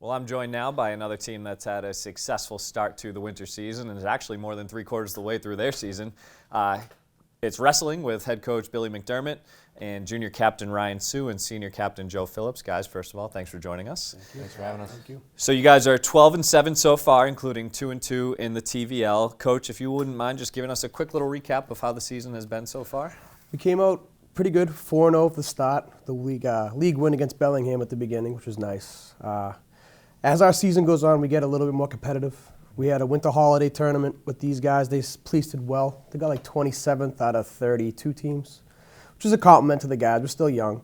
Well, I'm joined now by another team that's had a successful start to the winter season and is actually more than 3/4 of the way through their season. It's wrestling with head coach Billy McDermott and junior captain Ryan Sue and senior captain Joe Phillips. Guys, first of all, thanks for joining us. Thank you. Thanks for having us. Thank you. So you guys are 12-7 so far, including 2-2 in the TVL. Coach, if you wouldn't mind just giving us a quick little recap of how the season has been so far. We came out pretty good, 4-0 at the start. The league win against Bellingham at the beginning, which was nice. As our season goes on, we get a little bit more competitive. We had a winter holiday tournament with these guys. They pleased well. They got like 27th out of 32 teams, which is a compliment to the guys. We're still young.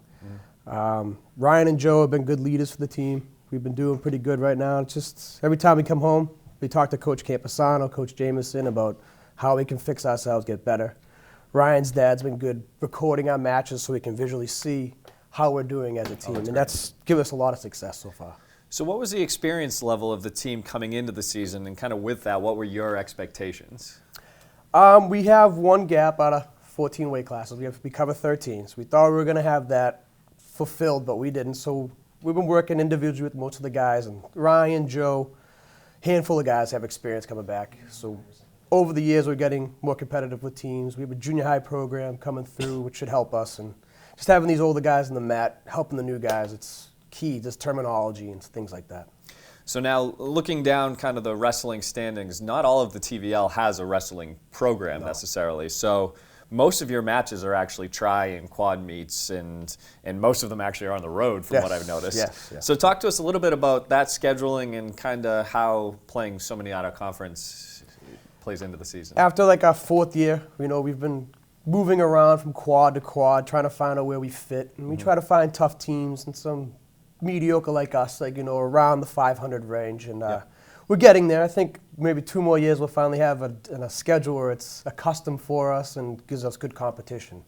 Ryan and Joe have been good leaders for the team. We've been doing pretty good right now. It's just every time we come home, we talk to Coach Camposano, Coach Jameson about how we can fix ourselves, get better. Ryan's dad's been good recording our matches so we can visually see how we're doing as a team, and that's given us a lot of success so far. So what was the experience level of the team coming into the season, and kind of with that, what were your expectations? We have one gap out of 14 weight classes. We cover 13, so we thought we were going to have that fulfilled, but we didn't. So we've been working individually with most of the guys, and Ryan, Joe, handful of guys have experience coming back. So over the years, we're getting more competitive with teams. We have a junior high program coming through, which should help us, and just having these older guys in the mat, helping the new guys, it's key, just terminology and things like that. So now, looking down kind of the wrestling standings, not all of the TVL has a wrestling program necessarily. So most of your matches are actually tri and quad meets, and most of them actually are on the road from what I've noticed. Yes. So talk to us a little bit about that scheduling and kind of how playing so many out of conference plays into the season. After like our fourth year, we've been moving around from quad to quad, trying to find out where we fit. And we try to find tough teams and some mediocre like us, around the 500 range. And we're getting there. I think maybe 2 more years we'll finally have a schedule where it's a custom for us and gives us good competition.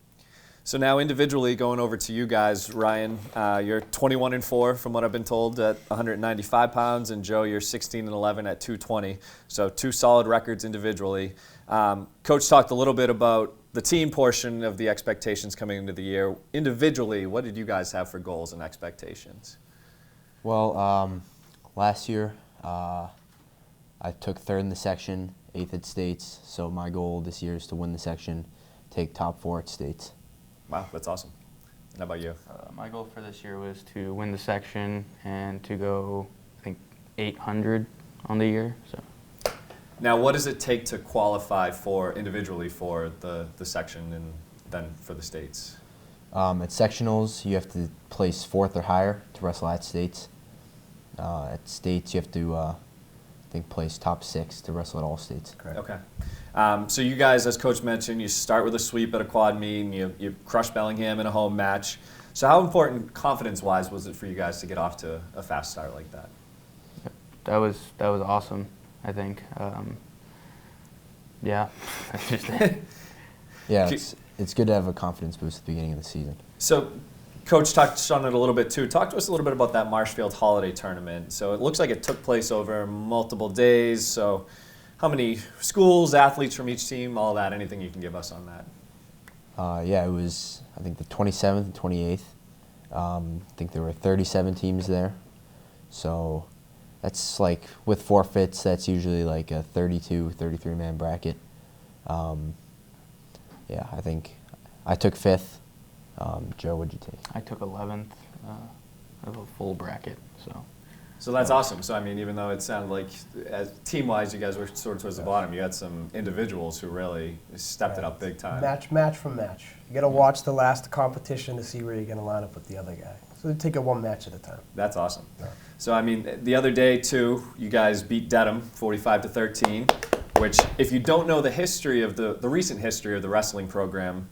So now individually, going over to you guys, Ryan, you're 21-4 from what I've been told at 195 pounds, and Joe, you're 16-11 at 220. So 2 solid records individually. Coach talked a little bit about the team portion of the expectations coming into the year. Individually, what did you guys have for goals and expectations? Well, last year I took 3rd in the section, 8th at states. So my goal this year is to win the section, take top 4 at states. Wow, that's awesome. How about you? My goal for this year was to win the section and to go, I think, 800 on the year. So. Now, what does it take to qualify individually for the section and then for the states? At sectionals, you have to place 4th or higher to wrestle at states. At states, you have to, I think, place top 6 to wrestle at all states. Correct. Okay. So you guys, as Coach mentioned, you start with a sweep at a quad meet, and you crush Bellingham in a home match. So how important, confidence-wise, was it for you guys to get off to a fast start like that? That was awesome, I think. Yeah, that's just it. Yeah, it's good to have a confidence boost at the beginning of the season. So Coach touched on it a little bit too. Talk to us a little bit about that Marshfield Holiday Tournament. So it looks like it took place over multiple days. So how many schools, athletes from each team, all that, anything you can give us on that? Yeah, it was, I think, the 27th and 28th. I think there were 37 teams there. So that's like, with forfeits, that's usually like a 32, 33-man bracket. Yeah, I think I took 5th. Joe, what'd you take? I took 11th of a full bracket. So that's awesome. So I mean, even though it sounded like team-wise you guys were sort of towards the bottom, you had some individuals who really stepped it up big time. Match from match. You got to watch the last competition to see where you're going to line up with the other guy. So they take it 1 match at a time. That's awesome. Yeah. So I mean, the other day too, you guys beat Dedham 45-13, which if you don't know the history of the recent history of the wrestling program,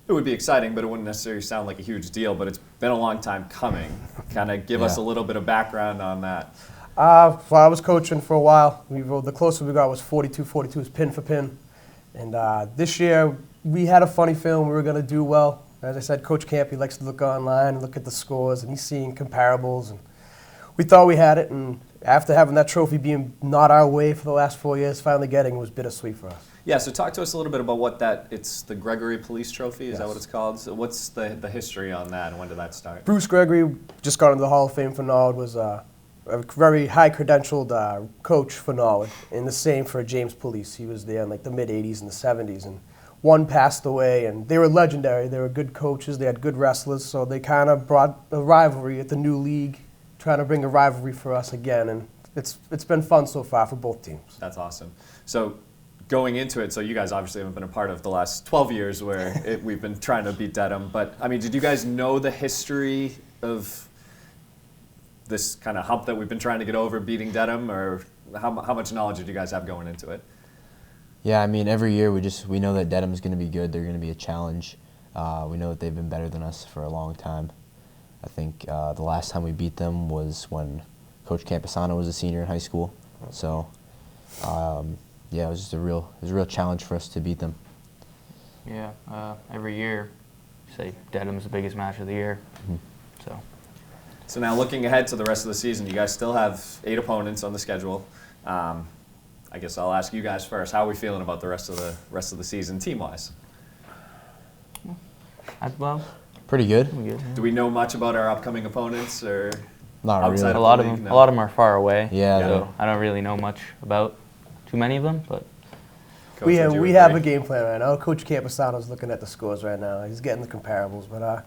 it would be exciting, but it wouldn't necessarily sound like a huge deal, but it's been a long time coming. Kind of give us a little bit of background on that. Well, I was coaching for a while. The closest we got was 42-42, was pin for pin. And this year, we had a funny feeling we were going to do well. As I said, Coach Camp, he likes to look online and look at the scores, and he's seeing comparables. And we thought we had it, and after having that trophy being not our way for the last 4 years, finally getting it was bittersweet for us. Yeah, so talk to us a little bit about what it's the Gregory Police Trophy, is that what it's called? So what's the history on that, and when did that start? Bruce Gregory just got into the Hall of Fame for Nod, was a very high-credentialed coach for Norwood, and the same for James Police. He was there in like the mid-'80s and the '70s, and one passed away, and they were legendary. They were good coaches. They had good wrestlers, so they kind of brought a rivalry at the new league, trying to bring a rivalry for us again, and it's been fun so far for both teams. That's awesome. So going into it, so you guys obviously haven't been a part of the last 12 years where we've been trying to beat Dedham, but I mean, did you guys know the history of this kind of hump that we've been trying to get over, beating Dedham, or how much knowledge did you guys have going into it? Yeah, I mean, every year we know that Dedham's going to be good. They're going to be a challenge. We know that they've been better than us for a long time. I think the last time we beat them was when Coach Camposano was a senior in high school. So, yeah, it was just a real challenge for us to beat them. Yeah, every year, say Dedham's the biggest match of the year. Mm-hmm. So now looking ahead to the rest of the season, you guys still have 8 opponents on the schedule. I guess I'll ask you guys first. How are we feeling about the rest of the season, team-wise? Well, Pretty good. Do we know much about our upcoming opponents, or Not outside really. of a lot the of league? them. No. A lot of them are far away. Yeah, So I don't really know much about too many of them, but Coach, We would have you we have a agree? game plan right now. Coach Camposano's looking at the scores right now. He's getting the comparables, but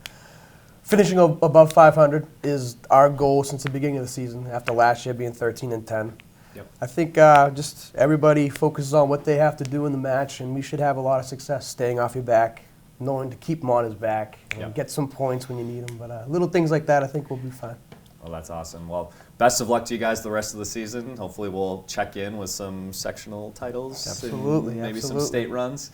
finishing above 500 is our goal since the beginning of the season. After last year being 13-10, Yep. I think just everybody focuses on what they have to do in the match, and we should have a lot of success staying off your back, knowing to keep him on his back, and Yep. get some points when you need them. But little things like that, I think, will be fine. Well, that's awesome. Well, best of luck to you guys the rest of the season. Hopefully we'll check in with some sectional titles. Absolutely, and maybe some absolutely. state runs.